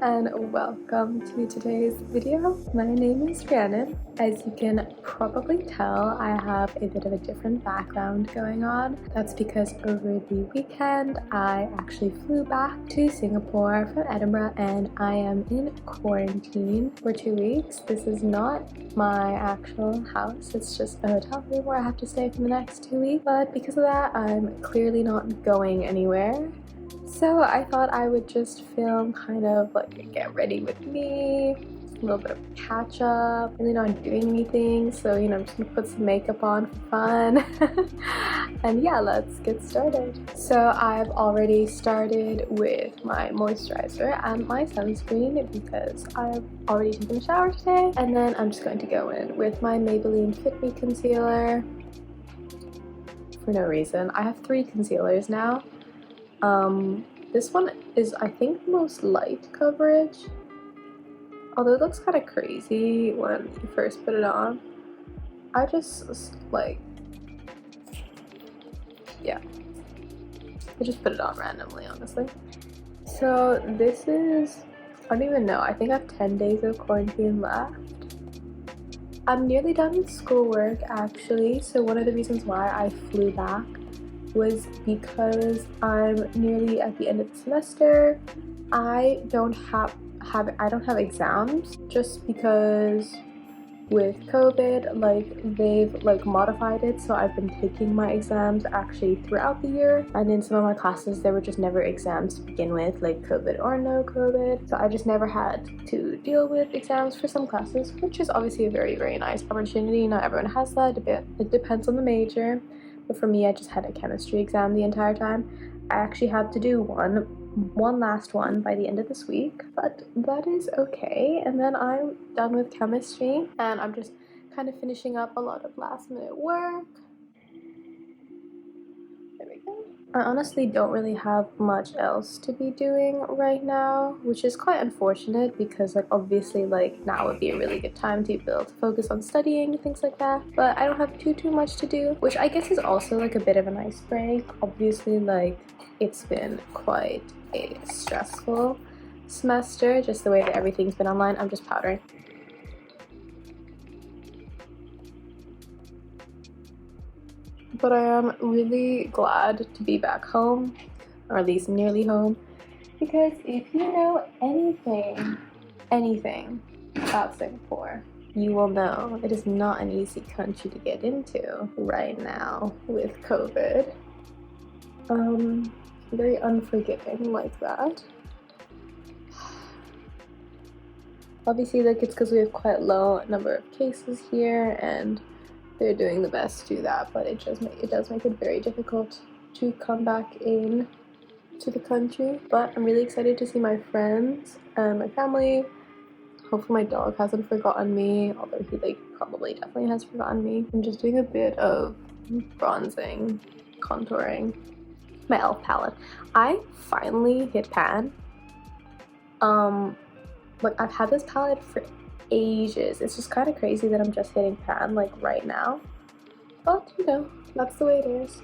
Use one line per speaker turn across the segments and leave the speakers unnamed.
and welcome to today's video. My name is Rhiannon. As you can probably tell, I have a bit of a different background going on. That's because over the weekend I actually flew back to Singapore from Edinburgh and I am in quarantine for 2 weeks. This is not my actual house, it's just a hotel room where I have to stay for the next 2 weeks, but because of that I'm clearly not going anywhere. So I thought I would just film kind of like a get ready with me, a little bit of catch up, really not doing anything, so you know, I'm just gonna put some makeup on for fun. And yeah, let's get started. So I've already started with my moisturizer and my sunscreen because I've already taken a shower today, and then I'm just going to go in with my Maybelline FitMe concealer for no reason. I have 3 concealers now. This one is, I think, the most light coverage, although it looks kind of crazy when you first put it on. I just like, yeah, I just put it on randomly, honestly. So this is, I don't even know, I think I have 10 days of quarantine left. I'm nearly done with schoolwork actually, so one of the reasons why I flew back was because I'm nearly at the end of the semester. I don't have exams just because with COVID, like they've like modified it, so I've been taking my exams actually throughout the year, and in some of my classes there were just never exams to begin with, like COVID or no COVID, so I just never had to deal with exams for some classes, which is obviously a very, very nice opportunity. Not everyone has that. It depends on the major. But for me, I just had a chemistry exam the entire time. I actually had to do one last one by the end of this week, but that is okay. And then I'm done with chemistry and I'm just kind of finishing up a lot of last minute work. There we go. I honestly don't really have much else to be doing right now, which is quite unfortunate because like obviously like now would be a really good time to be able to focus on studying and things like that, but I don't have too much to do, which I guess is also like a bit of a nice break. Obviously like it's been quite a stressful semester, just the way that everything's been online. I'm just powdering. But I am really glad to be back home, or at least nearly home, because if you know anything about Singapore, you will know it is not an easy country to get into right now with COVID. Very unforgiving like that. Obviously like it's because we have quite a low number of cases here and they're doing the best to do that, but it does make it very difficult to come back in to the country. But I'm really excited to see my friends and my family. Hopefully my dog hasn't forgotten me, although he like probably definitely has forgotten me. I'm just doing a bit of bronzing, contouring. My e.l.f. palette. I finally hit pan. Like I've had this palette for ages. It's just kind of crazy that I'm just hitting pan like right now, but you know, that's the way it is.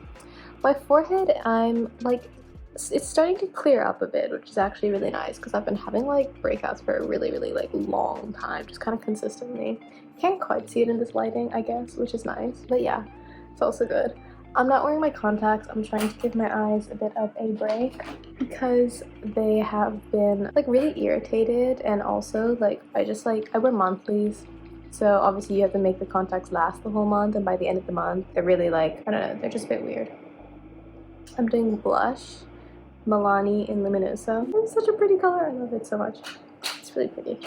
My forehead, I'm like, it's starting to clear up a bit, which is actually really nice because I've been having like breakouts for a really like long time, just kind of consistently. Can't quite see it in this lighting, I guess, which is nice, but yeah, it's also good. I'm not wearing my contacts. I'm trying to give my eyes a bit of a break because they have been like really irritated, and also like I wear monthlies, so obviously you have to make the contacts last the whole month, and by the end of the month they're really like, I don't know, they're just a bit weird. I'm doing blush, Milani in Luminoso. It's such a pretty color. I love it so much. It's really pretty.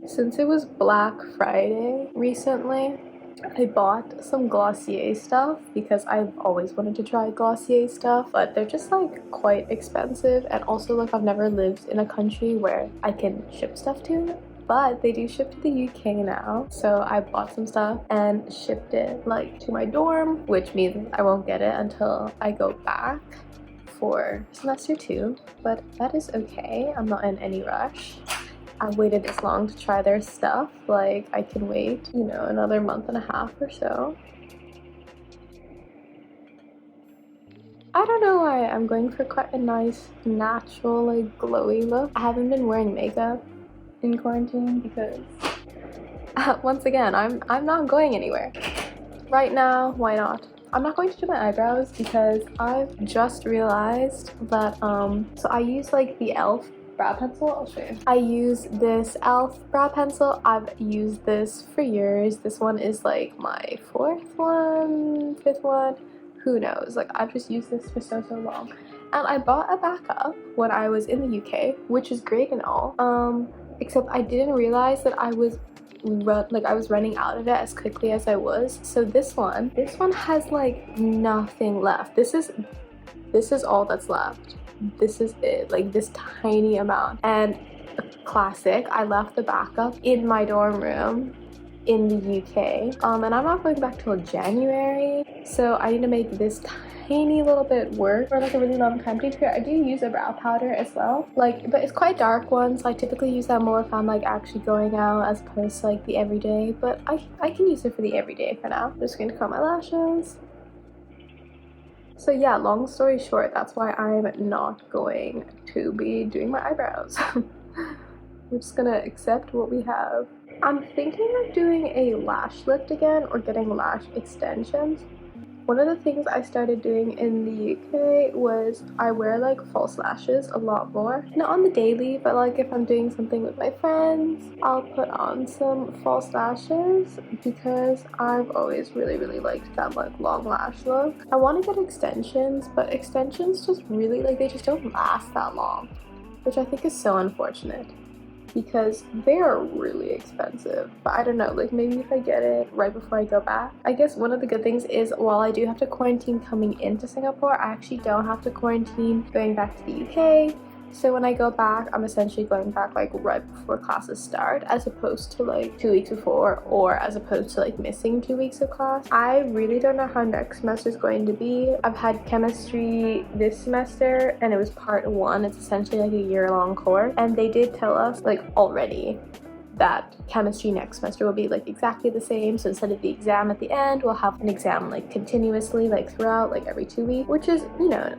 Since it was Black Friday recently, I bought some Glossier stuff because I've always wanted to try Glossier stuff, but they're just like quite expensive, and also like I've never lived in a country where I can ship stuff to, but they do ship to the UK now, so I bought some stuff and shipped it like to my dorm, which means I won't get it until I go back for semester 2, but that is okay. I'm not in any rush. I waited this long to try their stuff, like I can wait, you know, another month and a half or so. I I don't know why I'm going for quite a nice natural like glowy look. I haven't been wearing makeup in quarantine because once again I'm not going anywhere right now. Why not? I'm not going to do my eyebrows because I've just realized that so I use like the e.l.f. brow pencil. I'll show you. I use this e.l.f. brow pencil. I've used this for years. This one is like my fifth one, who knows. Like I've just used this for so long, and I bought a backup when I was in the UK, which is great and all, except I didn't realize that I was running out of it as quickly as I was. So this one has like nothing left. This is all that's left. This is it, like this tiny amount. And classic, I left the backup in my dorm room in the UK, and I'm not going back till January, so I need to make this tiny little bit work for like a really long time. To be fair, I do use a brow powder as well, like, but it's quite dark one, so I typically use that more if I'm like actually going out as opposed to like the everyday, but I can use it for the everyday for now. I'm just going to curl my lashes. So yeah, long story short, that's why I'm not going to be doing my eyebrows. We're just gonna accept what we have. I'm thinking of doing a lash lift again or getting lash extensions. One of the things I started doing in the UK was I wear like false lashes a lot more. Not on the daily, but like if I'm doing something with my friends, I'll put on some false lashes because I've always really liked that like long lash look. I want to get extensions, but extensions just really like they just don't last that long, which I think is so unfortunate, because they are really expensive. But I don't know, like maybe if I get it right before I go back. I guess one of the good things is while I do have to quarantine coming into Singapore, I actually don't have to quarantine going back to the UK. So when I go back, I'm essentially going back like right before classes start, as opposed to like 2 weeks before, or as opposed to like missing 2 weeks of class. I really don't know how next semester is going to be. I've had chemistry this semester and it was part 1. It's essentially like a year-long course, and they did tell us like already that chemistry next semester will be like exactly the same. So instead of the exam at the end, we'll have an exam like continuously, like throughout, like every 2 weeks, which is, you know,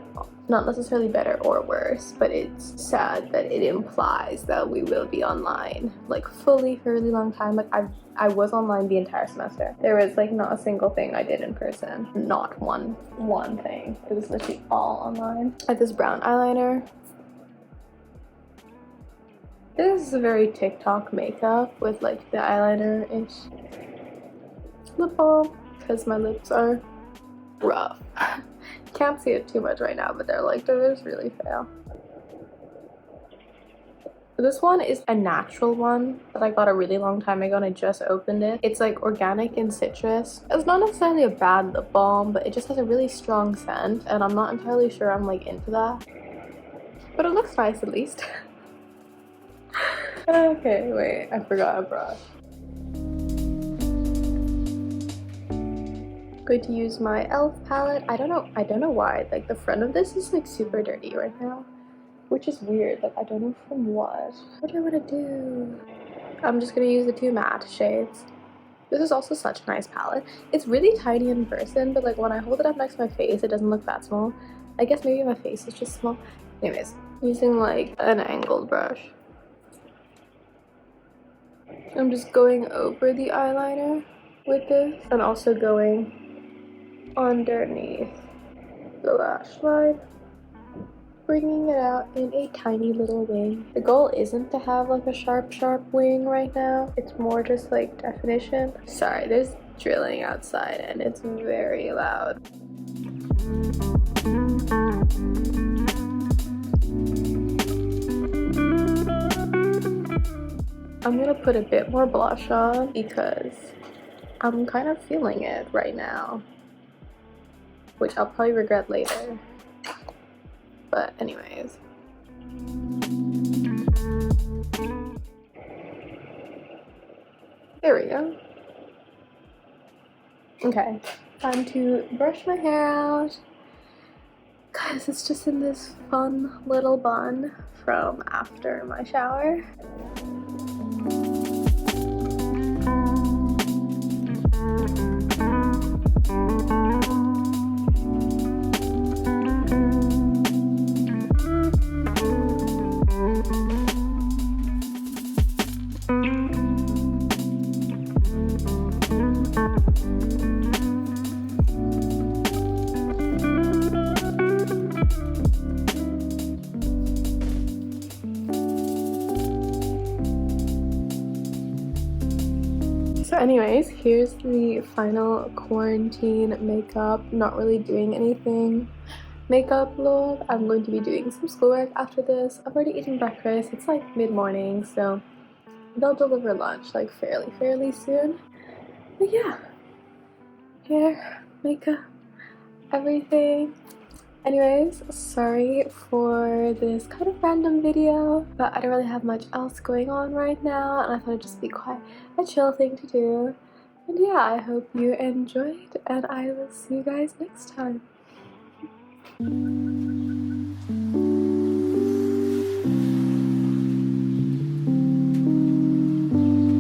not necessarily better or worse, but it's sad that it implies that we will be online like fully for a really long time. Like I was online the entire semester. There was like not a single thing I did in person, not one thing. It was literally all online. I have this brown eyeliner. This is a very TikTok makeup with like the eyeliner-ish. Lip balm, because my lips are rough. Can't see it too much right now, but they're just really fail. This one is a natural one that I got a really long time ago and I just opened it. It's like organic and citrus. It's not necessarily a bad lip balm, but it just has a really strong scent and I'm not entirely sure I'm like into that. But it looks nice at least. Okay, wait, I forgot a brush. Going to use my e.l.f. palette. I don't know why, like the front of this is like super dirty right now, which is weird. Like I don't know from what do I want to do. I'm just gonna use the 2 matte shades. This is also such a nice palette. It's really tiny in person, but like when I hold it up next to my face, it doesn't look that small. I guess maybe my face is just small. Anyways, using like an angled brush, I'm just going over the eyeliner with this and also going underneath the lash line, bringing it out in a tiny little wing. The goal isn't to have like a sharp wing right now. It's more just like definition. Sorry, there's drilling outside and it's very loud. I'm gonna put a bit more blush on because I'm kind of feeling it right now, which I'll probably regret later. But anyways. There we go. Okay, time to brush my hair out because it's just in this fun little bun from after my shower. So anyways, here's the final quarantine makeup. Not really doing anything makeup look. I'm going to be doing some schoolwork after this. I've already eaten breakfast. It's like mid-morning, so they'll deliver lunch like fairly soon. But yeah, hair, makeup, everything. Anyways, sorry for this kind of random video, but I don't really have much else going on right now, and I thought it'd just be quite a chill thing to do. And yeah, I hope you enjoyed, and I will see you guys next time.